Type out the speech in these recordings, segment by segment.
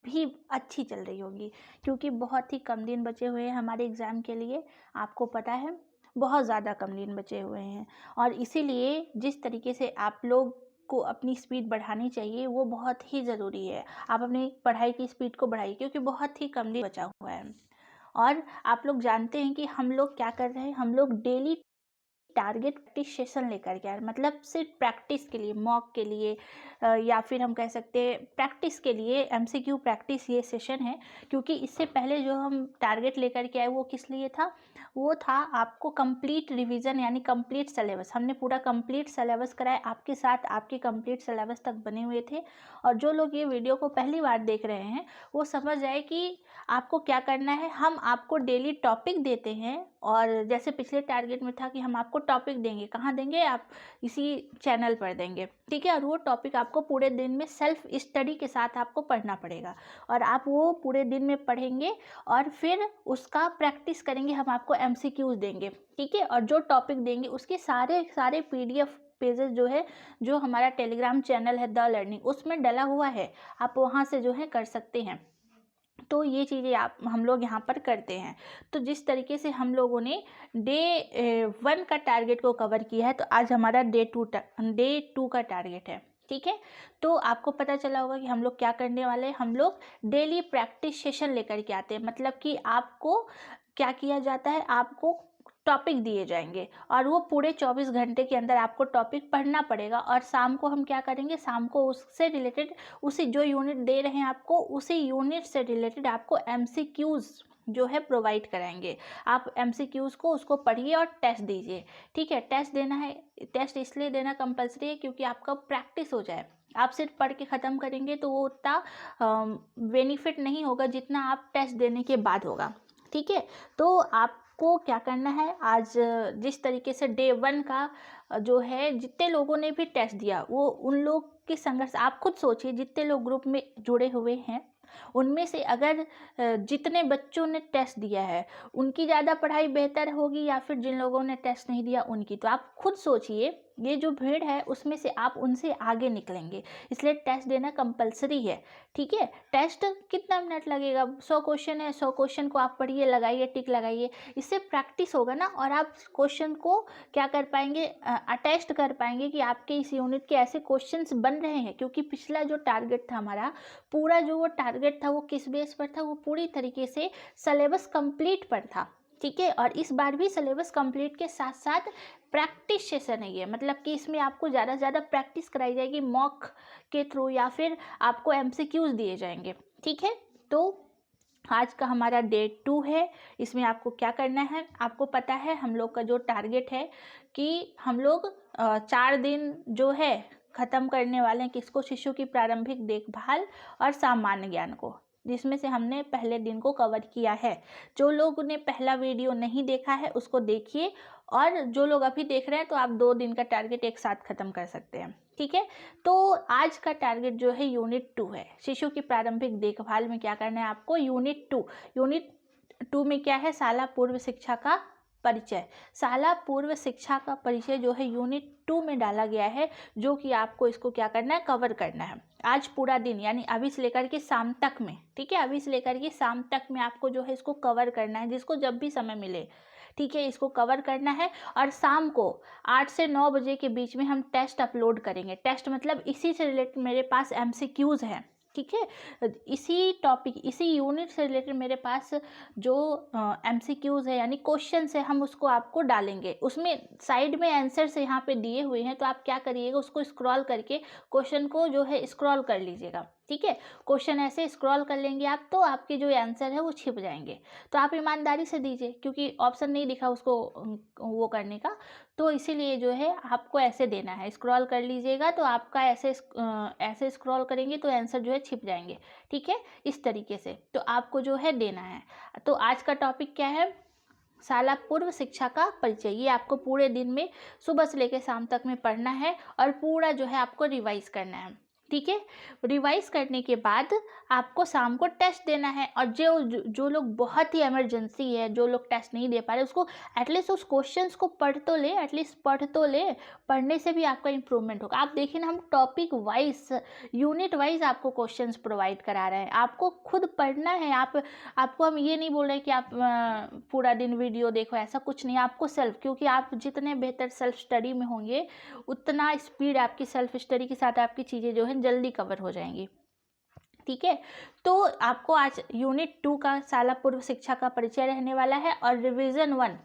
भी अच्छी चल रही होगी, क्योंकि बहुत ही कम दिन बचे हुए हैं हमारे एग्ज़ाम के लिए। आपको पता है बहुत ज़्यादा कम दिन बचे हुए हैं, और इसीलिए जिस तरीके से आप लोग को अपनी स्पीड बढ़ानी चाहिए वो बहुत ही ज़रूरी है। आप अपनी पढ़ाई की स्पीड को बढ़ाइए, क्योंकि बहुत ही कम दिन बचा हुआ है। और आप लोग जानते हैं कि हम लोग क्या कर रहे हैं, हम लोग डेली टारगेट प्रैक्टिस सेशन लेकर के आए, मतलब सिर्फ प्रैक्टिस के लिए, मॉक के लिए, या फिर हम कह सकते हैं प्रैक्टिस के लिए, एमसीक्यू प्रैक्टिस ये सेशन है। क्योंकि इससे पहले जो हम टारगेट लेकर के आए वो किस लिए था, वो था आपको कंप्लीट रिवीजन यानी कंप्लीट सिलेबस। हमने पूरा कंप्लीट सिलेबस कराया आपके साथ, आपके कंप्लीट सिलेबस तक बने हुए थे। और जो लोग ये वीडियो को पहली बार देख रहे हैं वो समझ जाए कि आपको क्या करना है। हम आपको डेली टॉपिक देते हैं, और जैसे पिछले टारगेट में था कि हम आपको टॉपिक देंगे, कहाँ देंगे, आप इसी चैनल पर देंगे, ठीक है। और वो टॉपिक आपको पूरे दिन में सेल्फ स्टडी के साथ आपको पढ़ना पड़ेगा, और आप वो पूरे दिन में पढ़ेंगे और फिर उसका प्रैक्टिस करेंगे। हम आपको एमसीक्यूज देंगे, ठीक है। और जो टॉपिक देंगे उसके सारे पीडीएफ पेजेस जो है, जो हमारा टेलीग्राम चैनल है द लर्निंग, उसमें डला हुआ है, आप वहाँ से जो है कर सकते हैं। तो ये चीज़ें आप हम लोग यहाँ पर करते हैं। तो जिस तरीके से हम लोगों ने डे 1 का टारगेट को कवर किया है, तो आज हमारा डे 2 का टारगेट है, ठीक है। तो आपको पता चला होगा कि हम लोग क्या करने वाले हैं। हम लोग डेली प्रैक्टिस सेशन लेकर के आते हैं, मतलब कि आपको क्या किया जाता है, आपको टॉपिक दिए जाएंगे और वो पूरे 24 घंटे के अंदर आपको टॉपिक पढ़ना पड़ेगा। और शाम को हम क्या करेंगे, शाम को उससे रिलेटेड, उसी जो यूनिट दे रहे हैं आपको, उसी यूनिट से रिलेटेड आपको एमसीक्यूज़ जो है प्रोवाइड कराएंगे। आप एमसीक्यूज़ को उसको पढ़िए और टेस्ट दीजिए, ठीक है। टेस्ट देना है, टेस्ट इसलिए देना कंपलसरी है क्योंकि आपका प्रैक्टिस हो जाए। आप सिर्फ पढ़ के ख़त्म करेंगे तो वो उतना बेनिफिट नहीं होगा जितना आप टेस्ट देने के बाद होगा, ठीक है। तो आपको क्या करना है, आज जिस तरीके से डे 1 का जो है, जितने लोगों ने भी टेस्ट दिया वो उन लोग की संघर्ष, आप खुद सोचिए जितने लोग ग्रुप में जुड़े हुए हैं उनमें से अगर जितने बच्चों ने टेस्ट दिया है उनकी ज़्यादा पढ़ाई बेहतर होगी या फिर जिन लोगों ने टेस्ट नहीं दिया उनकी। तो आप खुद सोचिए, ये जो भीड़ है उसमें से आप उनसे आगे निकलेंगे, इसलिए टेस्ट देना कंपलसरी है, ठीक है। टेस्ट कितना मिनट लगेगा, 100 क्वेश्चन है, 100 क्वेश्चन को आप पढ़िए, लगाइए, टिक लगाइए, इससे प्रैक्टिस होगा ना, और आप क्वेश्चन को क्या कर पाएंगे, अटेस्ट कर पाएंगे कि आपके इस यूनिट के ऐसे क्वेश्चंस बन रहे हैं। क्योंकि पिछला जो टारगेट था हमारा, पूरा जो वो टारगेट था वो किस बेस पर था, वो पूरी तरीके से सिलेबस कंप्लीट पर था, ठीक है। और इस बार भी सिलेबस कंप्लीट के साथ साथ प्रैक्टिस सेशन है ये, मतलब कि इसमें आपको ज़्यादा से ज़्यादा प्रैक्टिस कराई जाएगी मॉक के थ्रू, या फिर आपको एमसीक्यूज दिए जाएंगे, ठीक है। तो आज का हमारा डे 2 है। इसमें आपको क्या करना है, आपको पता है हम लोग का जो टारगेट है कि हम लोग 4 दिन जो है ख़त्म करने वाले हैं किसको, शिशु की प्रारंभिक देखभाल और सामान्य ज्ञान को, जिसमें से हमने पहले दिन को कवर किया है। जो लोग ने पहला वीडियो नहीं देखा है उसको देखिए, और जो लोग अभी देख रहे हैं तो आप 2 दिन का टारगेट एक साथ ख़त्म कर सकते हैं, ठीक है। तो आज का टारगेट जो है यूनिट 2 है, शिशु की प्रारंभिक देखभाल में क्या करना है आपको, यूनिट 2 में क्या है, शाला पूर्व शिक्षा का परिचय। शाला पूर्व शिक्षा का परिचय जो है यूनिट 2 में डाला गया है, जो कि आपको इसको क्या करना है, कवर करना है आज पूरा दिन, यानी अभी से लेकर के शाम तक में, ठीक है। अभी से लेकर के शाम तक में आपको जो है इसको कवर करना है, जिसको जब भी समय मिले, ठीक है, इसको कवर करना है। और शाम को 8 से 9 बजे के बीच में हम टेस्ट अपलोड करेंगे। टेस्ट मतलब इसी से रिलेटेड मेरे पास एमसीक्यूज़ हैं, ठीक है। इसी टॉपिक, इसी यूनिट से रिलेटेड मेरे पास जो एमसीक्यूज़ है यानी क्वेश्चंस है, हम उसको आपको डालेंगे। उसमें साइड में आंसर्स यहाँ पे दिए हुए हैं, तो आप क्या करिएगा, उसको स्क्रॉल करके क्वेश्चन को जो है स्क्रॉल कर लीजिएगा, ठीक है। क्वेश्चन ऐसे स्क्रॉल कर लेंगे आप, तो आपके जो आंसर है वो छिप जाएंगे। तो आप ईमानदारी से दीजिए, क्योंकि ऑप्शन नहीं दिखा उसको वो करने का, तो इसीलिए जो है आपको ऐसे देना है, स्क्रॉल कर लीजिएगा। तो आपका ऐसे स्क्रॉल करेंगे तो आंसर जो है छिप जाएंगे, ठीक है, इस तरीके से। तो आपको जो है देना है। तो आज का टॉपिक क्या है, शाला पूर्व शिक्षा का परिचय। ये आपको पूरे दिन में सुबह से लेकर शाम तक में पढ़ना है और पूरा जो है आपको रिवाइज करना है, ठीक है। रिवाइज करने के बाद आपको शाम को टेस्ट देना है, और जो लोग बहुत ही इमरजेंसी है, जो लोग टेस्ट नहीं दे पा रहे, उसको एटलीस्ट उस क्वेश्चंस को पढ़ तो ले, एटलीस्ट पढ़ तो ले। पढ़ने से भी आपका इम्प्रूवमेंट होगा। आप देखिए ना, हम टॉपिक वाइज, यूनिट वाइज आपको क्वेश्चंस प्रोवाइड करा रहे हैं। आपको खुद पढ़ना है। आपको हम ये नहीं बोल रहे कि आप पूरा दिन वीडियो देखो, ऐसा कुछ नहीं। आपको सेल्फ, क्योंकि आप जितने बेहतर सेल्फ स्टडी में होंगे, उतना स्पीड आपकी सेल्फ स्टडी के साथ आपकी चीज़ें जो है जल्दी कवर हो जाएंगी। ठीक है। तो आपको आज यूनिट 2 का शाला पूर्व शिक्षा का परिचय रहने वाला है, और रिवीजन 1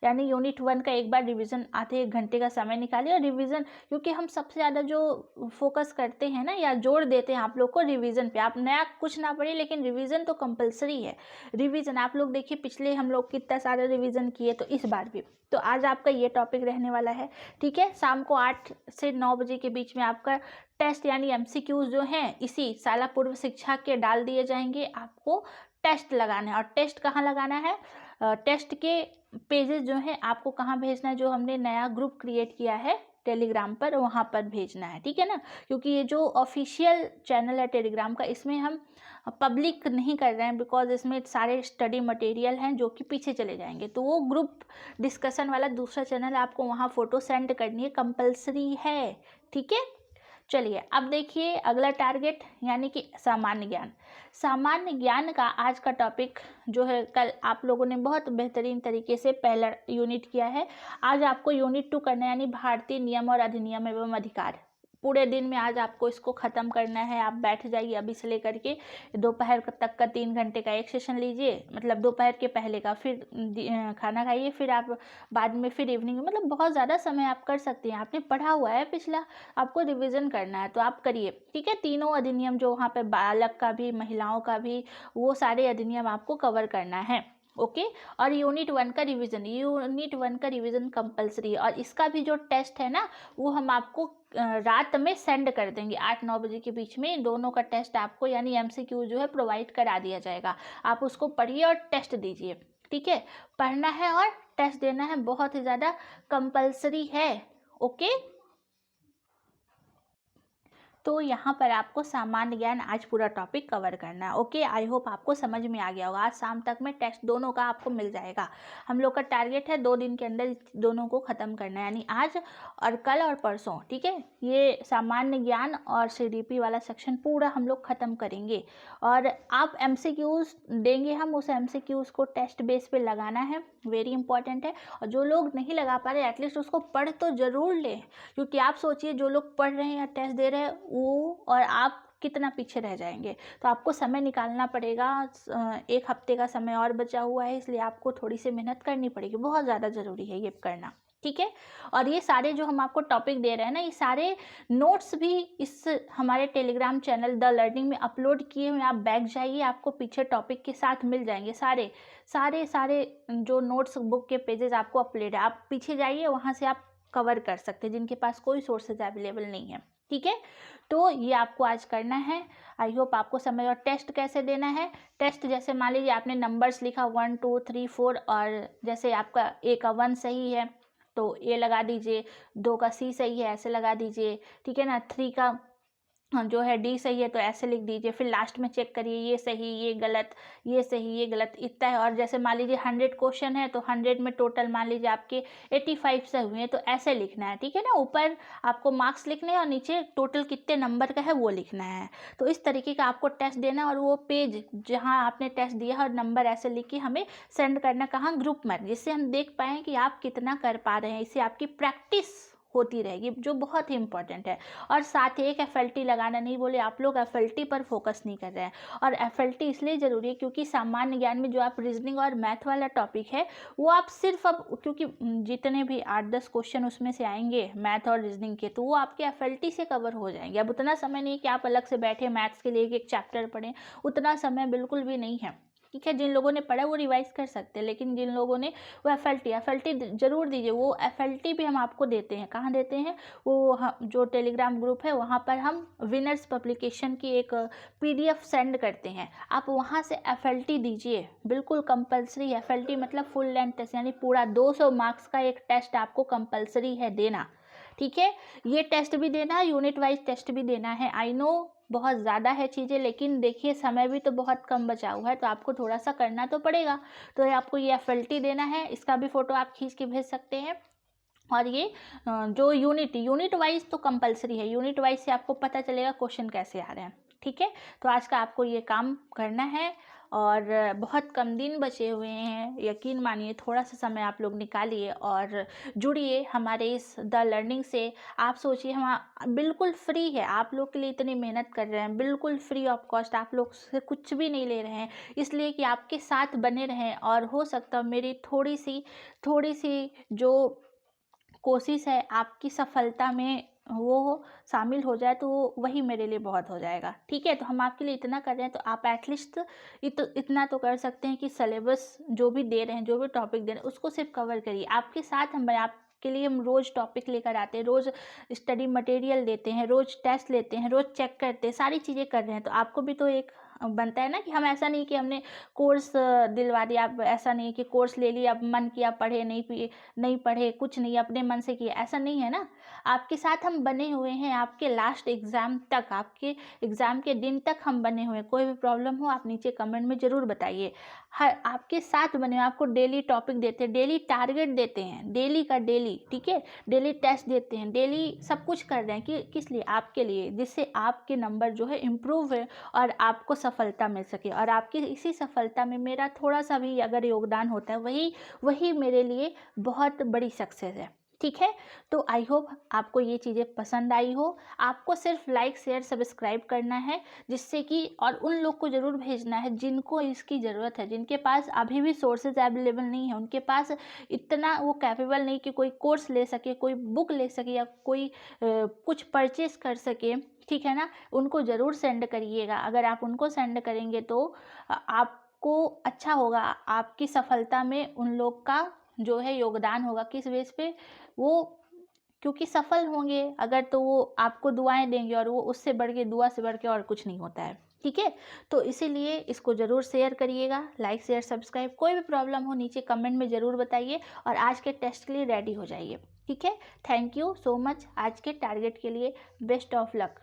यानी यूनिट 1 का एक बार रिवीजन आधे 1 घंटे का समय निकालिए। और रिवीजन, क्योंकि हम सबसे ज़्यादा जो फोकस करते हैं ना, या जोड़ देते हैं आप लोग को रिवीजन पे। आप नया कुछ ना पढ़िए, लेकिन रिवीजन तो कंपलसरी है। रिवीजन आप लोग देखिए, पिछले हम लोग कितना सारा रिवीजन किए, तो इस बार भी। तो आज आपका ये टॉपिक रहने वाला है। ठीक है। शाम को 8 से 9 बजे के बीच में आपका टेस्ट यानी एमसीक्यूज जो हैं इसी शाला पूर्व शिक्षा के डाल दिए जाएंगे। आपको टेस्ट लगाना है। और टेस्ट कहाँ लगाना है? टेस्ट के पेजेस जो हैं आपको कहाँ भेजना है? जो हमने नया ग्रुप क्रिएट किया है टेलीग्राम पर, वहाँ पर भेजना है। ठीक है ना। क्योंकि ये जो ऑफिशियल चैनल है टेलीग्राम का, इसमें हम पब्लिक नहीं कर रहे हैं, बिकॉज इसमें सारे स्टडी मटेरियल हैं जो कि पीछे चले जाएंगे। तो वो ग्रुप डिस्कशन वाला दूसरा चैनल, आपको वहाँ फ़ोटो सेंड करनी है, कंपलसरी है। ठीक है। चलिए अब देखिए अगला टारगेट, यानी कि सामान्य ज्ञान। सामान्य ज्ञान का आज का टॉपिक जो है, कल आप लोगों ने बहुत बेहतरीन तरीके से पहला यूनिट किया है। आज आपको यूनिट 2 करना है, यानी भारतीय नियम और अधिनियम एवं अधिकार। पूरे दिन में आज आपको इसको ख़त्म करना है। आप बैठ जाइए अभी से लेकर के दोपहर तक का 3 घंटे का एक सेशन लीजिए, मतलब दोपहर के पहले का, फिर खाना खाइए, फिर आप बाद में फिर इवनिंग में, मतलब बहुत ज़्यादा समय आप कर सकते हैं। आपने पढ़ा हुआ है पिछला, आपको रिवीजन करना है तो आप करिए। ठीक है। तीनों अधिनियम जो वहाँ पे बालक का भी, महिलाओं का भी, वो सारे अधिनियम आपको कवर करना है। ओके। और यूनिट 1 का रिवीजन कंपलसरी है। और इसका भी जो टेस्ट है ना, वो हम आपको रात में सेंड कर देंगे 8-9 बजे के बीच में। दोनों का टेस्ट आपको, यानी एमसीक्यू जो है, प्रोवाइड करा दिया जाएगा। आप उसको पढ़िए और टेस्ट दीजिए। ठीक है। पढ़ना है और टेस्ट देना है, बहुत ही ज़्यादा कंपलसरी है। ओके। तो यहाँ पर आपको सामान्य ज्ञान आज पूरा टॉपिक कवर करना है। ओके। आई होप आपको समझ में आ गया होगा। आज शाम तक में टेस्ट दोनों का आपको मिल जाएगा। हम लोग का टारगेट है 2 दिन के अंदर इस दोनों को ख़त्म करना है, यानी आज और कल और परसों। ठीक है। ये सामान्य ज्ञान और सीडीपी वाला सेक्शन पूरा हम लोग ख़त्म करेंगे। और आप एमसीक्यूज़ देंगे, हम उस एमसीक्यूज़ को टेस्ट बेस पे लगाना है, वेरी इंपॉर्टेंट है। और जो लोग नहीं लगा पा रहे, एटलीस्ट उसको पढ़ तो ज़रूर लें। क्योंकि आप सोचिए, जो लोग पढ़ रहे हैं या टेस्ट दे रहे हैं, वो और आप कितना पीछे रह जाएंगे। तो आपको समय निकालना पड़ेगा। 1 हफ्ते का समय और बचा हुआ है, इसलिए आपको थोड़ी सी मेहनत करनी पड़ेगी। बहुत ज़्यादा ज़रूरी है ये करना। ठीक है। और ये सारे जो हम आपको टॉपिक दे रहे हैं ना, ये सारे नोट्स भी इस हमारे टेलीग्राम चैनल द लर्निंग में अपलोड किए हुए। आप बैक जाइए, आपको पीछे टॉपिक के साथ मिल जाएंगे सारे सारे सारे जो नोट्स बुक के पेजेस आपको अपलोड है। आप पीछे जाइए, वहाँ से आप कवर कर सकते हैं, जिनके पास कोई सोर्सेज अवेलेबल नहीं है। ठीक है। तो ये आपको आज करना है। आई होप आपको समझ। और टेस्ट कैसे देना है? टेस्ट जैसे मान लीजिए आपने नंबर्स लिखा 1 2 3 4, और जैसे आपका ए का 1 सही है तो ए लगा दीजिए, 2 का सी सही है ऐसे लगा दीजिए। ठीक है ना। 3 का जो है डी सही है तो ऐसे लिख दीजिए। फिर लास्ट में चेक करिए, ये सही, ये गलत, ये सही, ये गलत, इतना है। और जैसे मान लीजिए 100 क्वेश्चन है तो 100 में टोटल मान लीजिए आपके 85 से हुए हैं, तो ऐसे लिखना है। ठीक है ना। ऊपर आपको मार्क्स लिखने हैं और नीचे टोटल कितने नंबर का है वो लिखना है। तो इस तरीके का आपको टेस्ट देना है। और वो पेज जहाँ आपने टेस्ट दिया है और नंबर ऐसे लिख के हमें सेंड करना, कहाँ? ग्रुप में, जिससे हम देख पाएँ कि आप कितना कर पा रहे हैं। इससे आपकी प्रैक्टिस होती रहेगी, जो बहुत ही इंपॉर्टेंट है। और साथ ही एक एफएलटी लगाना नहीं बोले, आप लोग एफएलटी पर फोकस नहीं कर रहे हैं। और एफएलटी इसलिए ज़रूरी है क्योंकि सामान्य ज्ञान में जो आप रीजनिंग और मैथ वाला टॉपिक है, वो आप सिर्फ अब, क्योंकि जितने भी 8-10 क्वेश्चन उसमें से आएंगे मैथ और रीजनिंग के, तो वो आपके एफएलटी से कवर हो जाएंगे। अब उतना समय नहीं कि आप अलग से बैठे मैथ्स के लिए एक चैप्टर पढ़ें, उतना समय बिल्कुल भी नहीं है। ठीक है। जिन लोगों ने पढ़ा वो रिवाइज कर सकते हैं, लेकिन जिन लोगों ने वो एफएलटी ज़रूर दीजिए। वो एफएलटी भी हम आपको देते हैं। कहाँ देते हैं? वो जो टेलीग्राम ग्रुप है वहाँ पर हम विनर्स पब्लिकेशन की एक पीडीएफ सेंड करते हैं। आप वहाँ से एफएलटी दीजिए, बिल्कुल कंपलसरी। एफएलटी मतलब फुल लेंथ टेस्ट, यानी पूरा 200 मार्क्स का एक टेस्ट आपको कंपलसरी है देना। ठीक है, ये टेस्ट भी देना है, यूनिट वाइज टेस्ट भी देना है। आई नो बहुत ज़्यादा है चीज़ें, लेकिन देखिए समय भी तो बहुत कम बचा हुआ है, तो आपको थोड़ा सा करना तो पड़ेगा। तो आपको ये FLT देना है, इसका भी फ़ोटो आप खींच के भेज सकते हैं। और ये जो यूनिट वाइज तो कंपलसरी है, यूनिट वाइज से आपको पता चलेगा क्वेश्चन कैसे आ रहे हैं। ठीक है, तो आज का आपको ये काम करना है और बहुत कम दिन बचे हुए हैं। यकीन मानिए, थोड़ा सा समय आप लोग निकालिए और जुड़िए हमारे इस द लर्निंग से। आप सोचिए, हम बिल्कुल फ्री है, आप लोग के लिए इतनी मेहनत कर रहे हैं, बिल्कुल फ्री ऑफ कॉस्ट, आप लोग से कुछ भी नहीं ले रहे हैं, इसलिए कि आपके साथ बने रहें। और हो सकता है मेरी थोड़ी सी जो कोशिश है आपकी सफलता में वो शामिल हो जाए, तो वही मेरे लिए बहुत हो जाएगा। ठीक है, तो हम आपके लिए इतना कर रहे हैं, तो आप एटलीस्ट इतना तो कर सकते हैं कि सिलेबस जो भी दे रहे हैं, जो भी टॉपिक दे रहे हैं, उसको सिर्फ कवर करिए। आपके साथ मैं आपके लिए हम रोज़ टॉपिक लेकर आते हैं, रोज़ स्टडी मटेरियल देते हैं, रोज़ टेस्ट लेते हैं, रोज़ चेक करते हैं, सारी चीज़ें कर रहे हैं। तो आपको भी तो एक बनता है ना कि हम ऐसा नहीं कि हमने कोर्स दिलवा दिया, आप ऐसा नहीं कि कोर्स ले लिया, अब मन किया पढ़े, नहीं पढ़े, कुछ नहीं अपने मन से किया, ऐसा नहीं है ना। आपके साथ हम बने हुए हैं, आपके लास्ट एग्ज़ाम तक, आपके एग्ज़ाम के दिन तक हम बने हुए हैं। कोई भी प्रॉब्लम हो आप नीचे कमेंट में ज़रूर बताइए। हर आपके साथ बने हुए, आपको डेली टॉपिक देते हैं, डेली टारगेट देते हैं, डेली का डेली। ठीक है, डेली टेस्ट देते हैं, डेली सब कुछ कर रहे हैं कि किस लिए, आपके लिए, जिससे आपके नंबर जो है इम्प्रूव है और आपको सफलता मिल सके। और आपकी इसी सफलता में मेरा थोड़ा सा भी अगर योगदान होता है, वही मेरे लिए बहुत बड़ी सक्सेस है। ठीक है, तो आई होप आपको ये चीज़ें पसंद आई हो। आपको सिर्फ लाइक शेयर सब्सक्राइब करना है, जिससे कि और उन लोग को ज़रूर भेजना है जिनको इसकी ज़रूरत है, जिनके पास अभी भी सोर्सेज अवेलेबल नहीं है, उनके पास इतना वो कैपेबल नहीं कि कोई कोर्स ले सके, कोई बुक ले सके या कोई कुछ परचेस कर सके। ठीक है ना, उनको ज़रूर सेंड करिएगा। अगर आप उनको सेंड करेंगे तो आपको अच्छा होगा, आपकी सफलता में उन लोग का जो है योगदान होगा। किस बेस पे? वो क्योंकि सफल होंगे अगर, तो वो आपको दुआएं देंगे, और वो उससे बढ़ के, दुआ से बढ़ के और कुछ नहीं होता है। ठीक है, तो इसीलिए इसको ज़रूर शेयर करिएगा, लाइक शेयर सब्सक्राइब। कोई भी प्रॉब्लम हो नीचे कमेंट में ज़रूर बताइए और आज के टेस्ट के लिए रेडी हो जाइए। ठीक है, थैंक यू सो मच। आज के टारगेट के लिए बेस्ट ऑफ लक।